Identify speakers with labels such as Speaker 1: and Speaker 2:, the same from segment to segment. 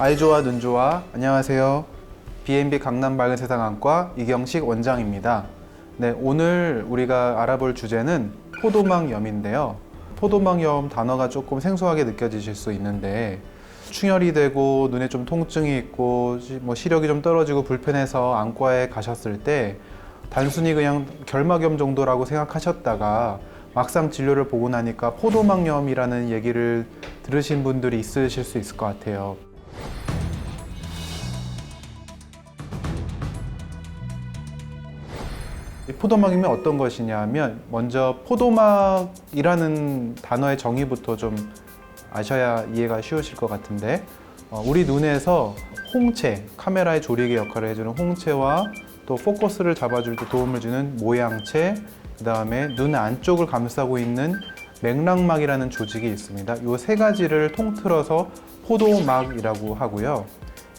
Speaker 1: 아이 좋아 눈 좋아. 안녕하세요. B&B 강남 밝은 세상 안과 이경식 원장입니다. 네, 오늘 우리가 알아볼 주제는 포도막염인데요. 포도막염 단어가 조금 생소하게 느껴지실 수 있는데 충혈이 되고 눈에 좀 통증이 있고 시력이 좀 떨어지고 불편해서 안과에 가셨을 때 단순히 그냥 결막염 정도라고 생각하셨다가 막상 진료를 보고 나니까 포도막염이라는 얘기를 들으신 분들이 있으실 수 있을 것 같아요. 포도막염이 어떤 것이냐 하면 먼저 포도막이라는 단어의 정의부터 좀 아셔야 이해가 쉬우실 것 같은데 우리 눈에서 홍채, 카메라의 조리개 역할을 해주는 홍채와 또 포커스를 잡아줄 때 도움을 주는 모양채, 그 다음에 눈 안쪽을 감싸고 있는 맥락막이라는 조직이 있습니다. 이 세 가지를 통틀어서 포도막이라고 하고요.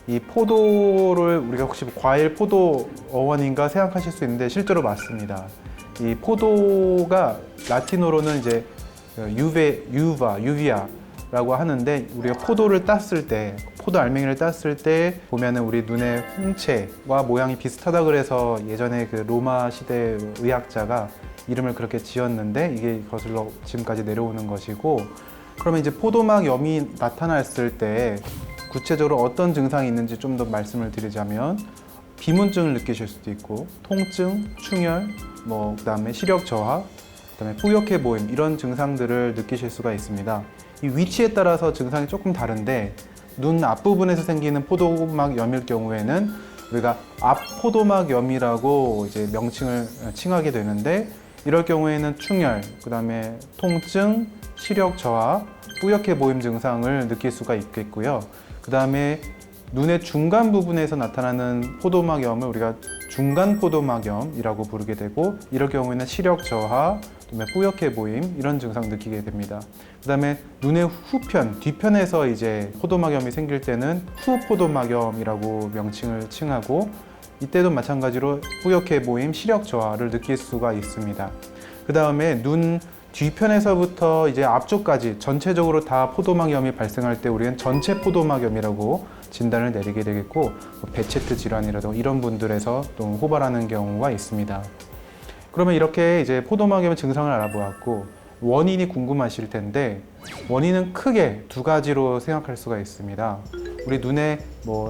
Speaker 1: 이 포도를 우리가 혹시 과일 포도 어원인가 생각하실 수 있는데 실제로 맞습니다. 이 포도가 라틴어로는 이제 유비아라고 하는데 우리가 포도를 땄을 때 포도 알맹이를 땄을 때 보면은 우리 눈의 홍채와 모양이 비슷하다 그래서 예전에 그 로마 시대 의학자가 이름을 그렇게 지었는데 이게 거슬러 지금까지 내려오는 것이고, 그러면 이제 포도막염이 나타났을 때 구체적으로 어떤 증상이 있는지 좀 더 말씀을 드리자면 비문증을 느끼실 수도 있고 통증, 충혈, 그다음에 시력 저하, 그다음에 뿌옇게 보임 이런 증상들을 느끼실 수가 있습니다. 이 위치에 따라서 증상이 조금 다른데 눈 앞부분에서 생기는 포도막염일 경우에는 우리가 앞포도막염이라고 이제 명칭을 칭하게 되는데 이럴 경우에는 충혈, 그다음에 통증, 시력 저하, 뿌옇게 보임 증상을 느낄 수가 있겠고요. 그 다음에 눈의 중간 부분에서 나타나는 포도막염을 우리가 중간 포도막염이라고 부르게 되고 이럴 경우에는 시력 저하, 그다음에 뿌옇게 보임 이런 증상 느끼게 됩니다. 그 다음에 눈의 후편, 뒤편에서 이제 포도막염이 생길 때는 후포도막염이라고 명칭을 칭하고 이때도 마찬가지로 뿌옇게 보임, 시력 저하를 느낄 수가 있습니다. 그 다음에 눈 뒤편에서부터 이제 앞쪽까지 전체적으로 다 포도막염이 발생할 때 우리는 전체 포도막염이라고 진단을 내리게 되겠고 베체트 질환이라든가 이런 분들에서 또 호발하는 경우가 있습니다. 그러면 이렇게 이제 포도막염의 증상을 알아보았고 원인이 궁금하실 텐데 원인은 크게 두 가지로 생각할 수가 있습니다. 우리 눈에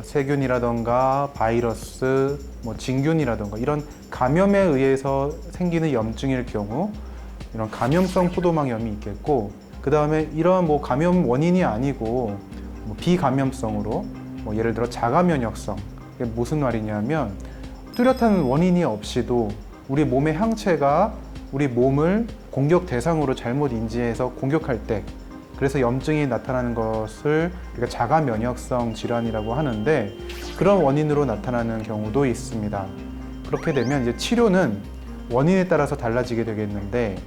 Speaker 1: 세균이라던가 바이러스, 진균이라던가 이런 감염에 의해서 생기는 염증일 경우 이런 감염성 포도막염이 있겠고, 그 다음에 이런 감염 원인이 아니고 비감염성으로 예를 들어 자가면역성, 이게 무슨 말이냐면 뚜렷한 원인이 없이도 우리 몸의 항체가 우리 몸을 공격 대상으로 잘못 인지해서 공격할 때 그래서 염증이 나타나는 것을 우리가 자가면역성 질환이라고 하는데 그런 원인으로 나타나는 경우도 있습니다. 그렇게 되면 이제 치료는 원인에 따라서 달라지게 되겠는데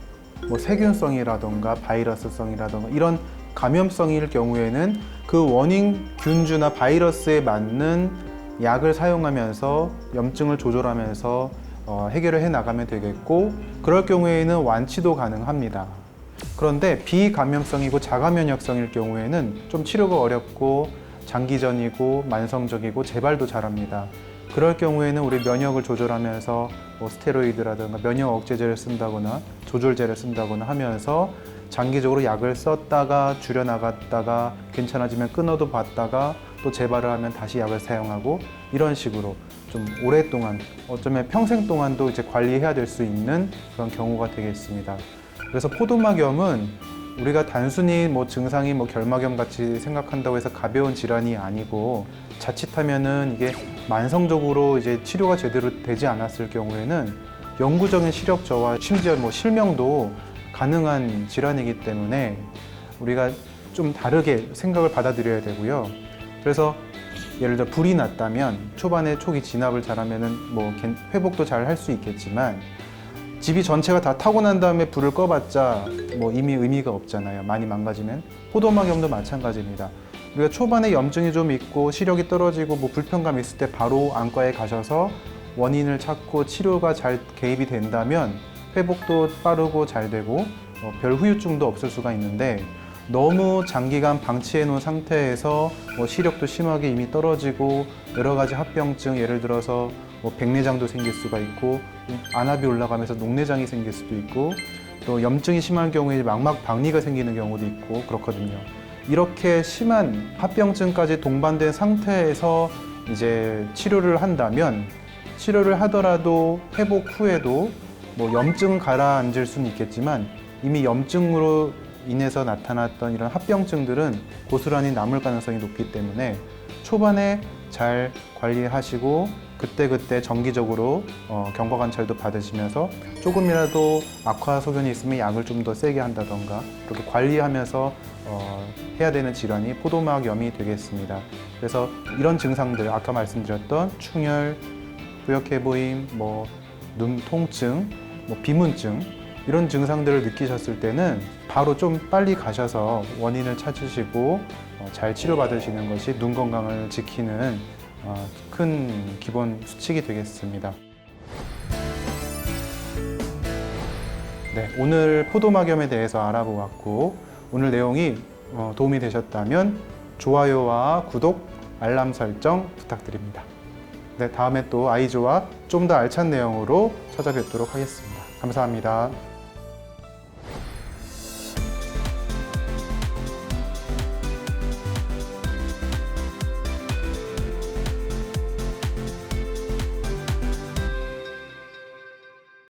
Speaker 1: 세균성이라던가 바이러스성이라던가 이런 감염성일 경우에는 그 원인 균주나 바이러스에 맞는 약을 사용하면서 염증을 조절하면서 해결을 해 나가면 되겠고 그럴 경우에는 완치도 가능합니다. 그런데 비감염성이고 자가면역성일 경우에는 좀 치료가 어렵고 장기전이고 만성적이고 재발도 잘합니다. 그럴 경우에는 우리 면역을 조절하면서 스테로이드라든가 면역 억제제를 쓴다거나 조절제를 쓴다거나 하면서 장기적으로 약을 썼다가 줄여나갔다가 괜찮아지면 끊어도 봤다가 또 재발을 하면 다시 약을 사용하고 이런 식으로 좀 오랫동안 어쩌면 평생 동안도 이제 관리해야 될 수 있는 그런 경우가 되겠습니다. 그래서 포도막염은 우리가 단순히 증상이 결막염 같이 생각한다고 해서 가벼운 질환이 아니고 자칫하면은 이게 만성적으로 이제 치료가 제대로 되지 않았을 경우에는 영구적인 시력 저하, 심지어 실명도 가능한 질환이기 때문에 우리가 좀 다르게 생각을 받아들여야 되고요. 그래서 예를 들어 불이 났다면 초반에 초기 진압을 잘하면은 회복도 잘 할 수 있겠지만 집이 전체가 다 타고 난 다음에 불을 꺼봤자 이미 의미가 없잖아요. 많이 망가지면. 포도막염도 마찬가지입니다. 우리가 초반에 염증이 좀 있고 시력이 떨어지고 불편감 있을 때 바로 안과에 가셔서 원인을 찾고 치료가 잘 개입이 된다면 회복도 빠르고 잘 되고 별 후유증도 없을 수가 있는데 너무 장기간 방치해 놓은 상태에서 시력도 심하게 이미 떨어지고 여러 가지 합병증, 예를 들어서 백내장도 생길 수가 있고 안압이 올라가면서 녹내장이 생길 수도 있고 또 염증이 심한 경우에 망막 박리가 생기는 경우도 있고 그렇거든요. 이렇게 심한 합병증까지 동반된 상태에서 이제 치료를 한다면 치료를 하더라도 회복 후에도 염증 가라앉을 수는 있겠지만 이미 염증으로 인해서 나타났던 이런 합병증들은 고스란히 남을 가능성이 높기 때문에 초반에 잘 관리하시고 그때그때 정기적으로 경과관찰도 받으시면서 조금이라도 악화 소견이 있으면 약을 좀 더 세게 한다던가 그렇게 관리하면서 해야 되는 질환이 포도막염이 되겠습니다. 그래서 이런 증상들 아까 말씀드렸던 충혈, 뿌옇게 보임, 눈 통증, 비문증 이런 증상들을 느끼셨을 때는 바로 좀 빨리 가셔서 원인을 찾으시고 잘 치료받으시는 것이 눈 건강을 지키는 큰 기본 수칙이 되겠습니다. 네, 오늘 포도막염에 대해서 알아보았고 오늘 내용이 도움이 되셨다면 좋아요와 구독, 알람 설정 부탁드립니다. 네, 다음에 또 아이조와 좀 더 알찬 내용으로 찾아뵙도록 하겠습니다. 감사합니다.